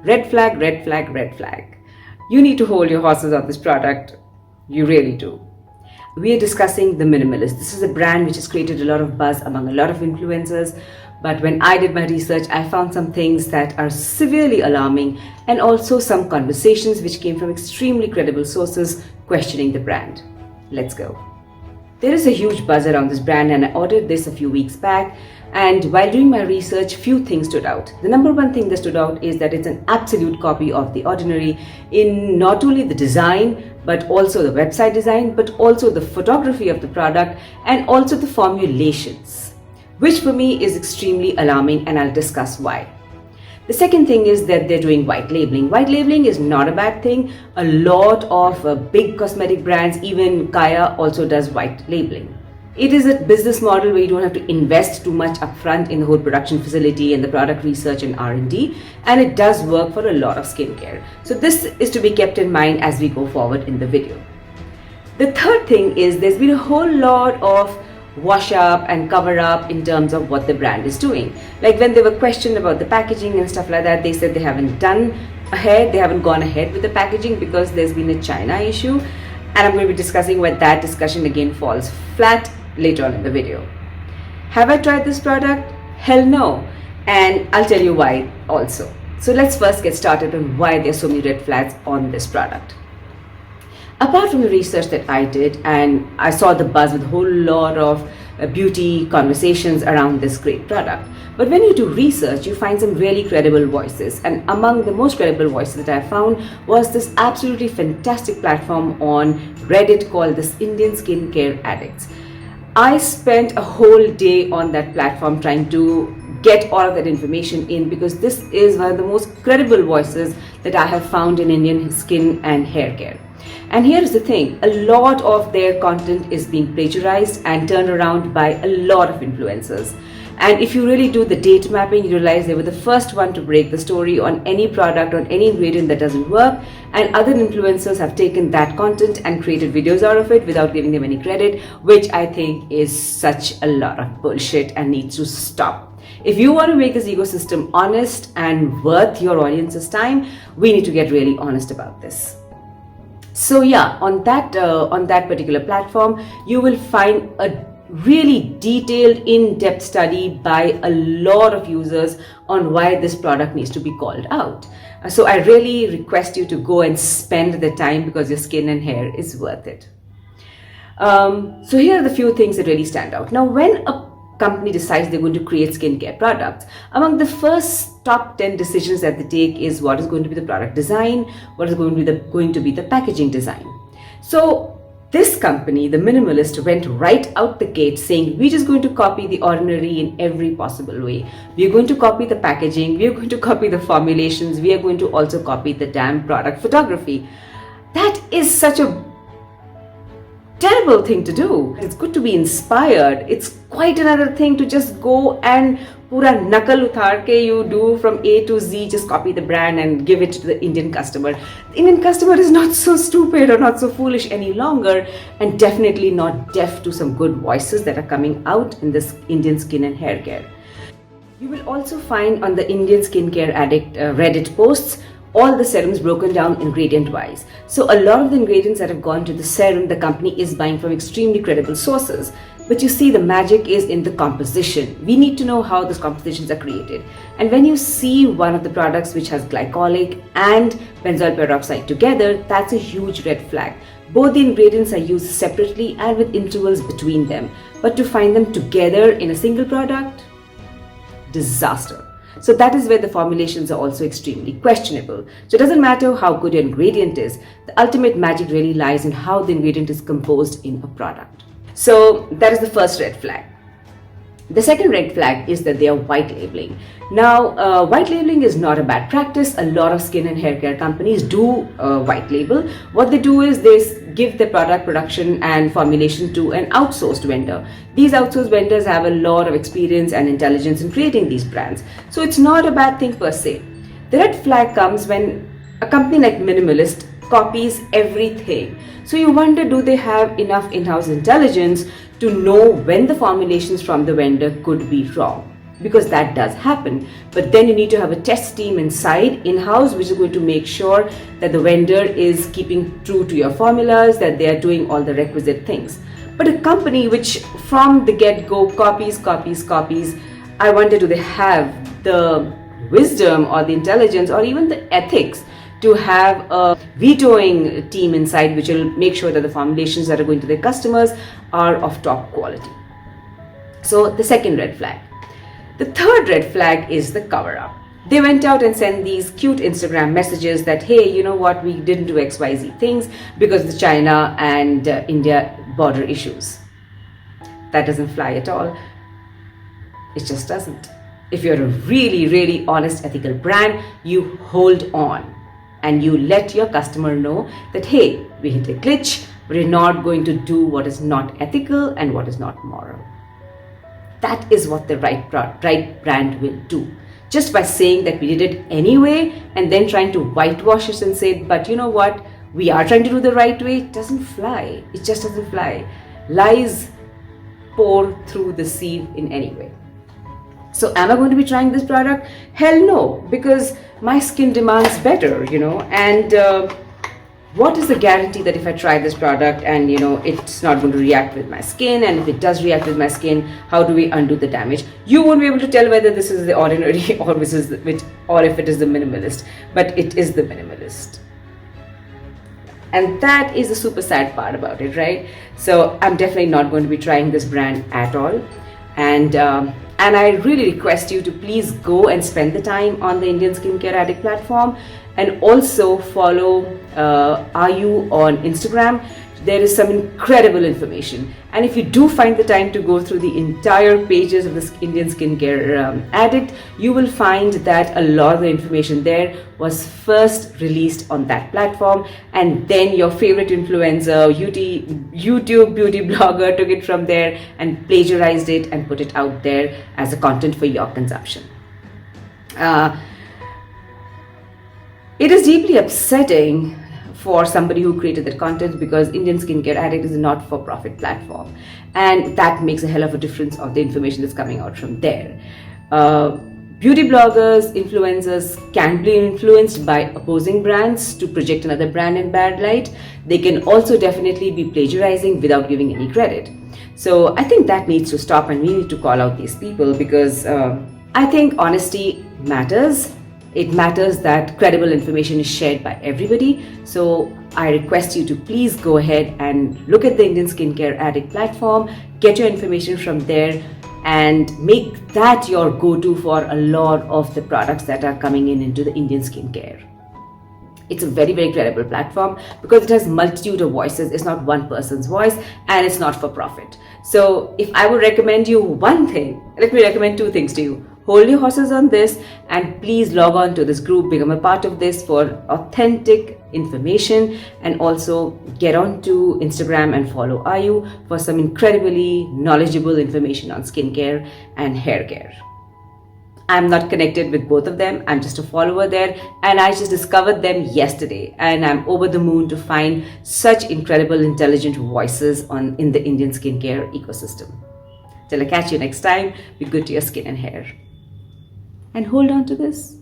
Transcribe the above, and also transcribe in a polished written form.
Red flag, red flag, red flag. You need to hold your horses on this product. You really do. We are discussing the Minimalist. This is a brand which has created a lot of buzz among a lot of influencers. But when I did my research, I found some things that are severely alarming and also some conversations which came from extremely credible sources questioning the brand. Let's go. There is a huge buzz around this brand and I ordered this a few weeks back, and while doing my research, few things stood out. The number one thing that stood out is that it's an absolute copy of The Ordinary in not only the design, but also the website design, but also the photography of the product and also the formulations, which for me is extremely alarming, and I'll discuss why. The second thing is that they're doing white labeling. White labeling is not a bad thing. A lot of big cosmetic brands, even Kaya, also does white labeling. It is a business model where you don't have to invest too much upfront in the whole production facility and the product research and R&D, and it does work for a lot of skincare. So this is to be kept in mind as we go forward in the video. The third thing is there's been a whole lot of wash up and cover up in terms of what the brand is doing. Like when they were questioned about the packaging and stuff like that, they said they haven't gone ahead with the packaging because there's been a China issue, and I'm going to be discussing why that discussion again falls flat later on in the video. Have I tried this product? Hell no, and I'll tell you why also. So let's first get started on why there's so many red flags on this product. Apart from the research that I did, and I saw the buzz with a whole lot of beauty conversations around this great product, but when you do research, you find some really credible voices, and among the most credible voices that I found was this absolutely fantastic platform on Reddit called this Indian Skincare Addicts. I spent a whole day on that platform trying to get all of that information in, because this is one of the most credible voices that I have found in Indian skin and hair care. And here's the thing, a lot of their content is being plagiarized and turned around by a lot of influencers. And if you really do the data mapping, you realize they were the first one to break the story on any product, on any ingredient that doesn't work, and other influencers have taken that content and created videos out of it without giving them any credit, which I think is such a lot of bullshit and needs to stop. If you want to make this ecosystem honest and worth your audience's time, we need to get really honest about this. So yeah, on that particular platform, you will find a really detailed, in-depth study by a lot of users on why this product needs to be called out. So I really request you to go and spend the time, because your skin and hair is worth it. So here are the few things that really stand out. Now, when a company decides they're going to create skincare products, among the first top 10 decisions that they take is what is going to be the product design, what is going to be the packaging design. So this company, the Minimalist, went right out the gate saying, we're just going to copy The Ordinary in every possible way. We're going to copy the packaging, we're going to copy the formulations, we are going to also copy the damn product photography. That is such a terrible thing to do. It's good to be inspired. It's quite another thing to just go and pura nakal uthar ke you do from A to Z, just copy the brand and give it to the Indian customer. The Indian customer is not so stupid or not so foolish any longer, and definitely not deaf to some good voices that are coming out in this Indian skin and hair care. You will also find on the Indian Skincare Addict Reddit posts all the serums broken down ingredient wise. So a lot of the ingredients that have gone to the serum, the company is buying from extremely credible sources. But you see, the magic is in the composition. We need to know how those compositions are created. And when you see one of the products which has glycolic and benzoyl peroxide together, that's a huge red flag. Both the ingredients are used separately and with intervals between them. But to find them together in a single product, disaster. So that is where the formulations are also extremely questionable. So it doesn't matter how good your ingredient is, the ultimate magic really lies in how the ingredient is composed in a product. So that is the first red flag. The second red flag is that they are white labeling. Now, white labeling is not a bad practice. A lot of skin and hair care companies do white label. What they do is they give their product production and formulation to an outsourced vendor. These outsourced vendors have a lot of experience and intelligence in creating these brands. So it's not a bad thing per se. The red flag comes when a company like Minimalist copies everything. So you wonder, do they have enough in-house intelligence to know when the formulations from the vendor could be wrong? because that does happen. But then you need to have a test team inside, in-house, which is going to make sure that the vendor is keeping true to your formulas, that they are doing all the requisite things. But a company which from the get-go copies, I wonder, do they have the wisdom or the intelligence or even the ethics to have a vetoing team inside, which will make sure that the formulations that are going to their customers are of top quality? So the second red flag. The third red flag is the cover-up. They went out and sent these cute Instagram messages that, hey, you know what, we didn't do XYZ things because of the China and India border issues. That doesn't fly at all. It just doesn't. If you're a really, really honest, ethical brand, you hold on and you let your customer know that, hey, we hit a glitch, we're not going to do what is not ethical and what is not moral. That is what the right brand will do. Just by saying that we did it anyway and then trying to whitewash it and say, but you know what, we are trying to do the right way, it doesn't fly. It just doesn't fly. Lies pour through the sieve in any way. So am I going to be trying this product? Hell no, because my skin demands better, and what is the guarantee that if I try this product and it's not going to react with my skin, and if it does react with my skin, how do we undo the damage? You won't be able to tell whether this is the ordinary or if it is the minimalist, but it is the minimalist. And that is the super sad part about it, right? So I'm definitely not going to be trying this brand at all. And I really request you to please go and spend the time on the Indian Skincare Addict platform, and also follow Ayu on Instagram. There is some incredible information, and if you do find the time to go through the entire pages of the Indian Skincare Addict, you will find that a lot of the information there was first released on that platform, and then your favorite influencer, YouTube beauty blogger took it from there and plagiarized it and put it out there as a content for your consumption. It is deeply upsetting for somebody who created that content, because Indian Skincare Addict is a not-for-profit platform, and that makes a hell of a difference of the information that's coming out from there. Beauty bloggers, influencers can be influenced by opposing brands to project another brand in bad light. They can also definitely be plagiarizing without giving any credit. So I think that needs to stop, and we need to call out these people, because I think honesty matters. It matters that credible information is shared by everybody. So I request you to please go ahead and look at the Indian Skincare Addict platform, get your information from there, and make that your go-to for a lot of the products that are coming into the Indian skincare. It's a very, very credible platform because it has multitude of voices. It's not one person's voice, and it's not for profit. So if I would recommend you one thing, let me recommend two things to you. Hold your horses on this, and please log on to this group, become a part of this for authentic information, and also get on to Instagram and follow Ayu for some incredibly knowledgeable information on skincare and hair care. I'm not connected with both of them. I'm just a follower there, and I just discovered them yesterday, and I'm over the moon to find such incredible, intelligent voices in the Indian skincare ecosystem. Till I catch you next time, be good to your skin and hair. And hold on to this.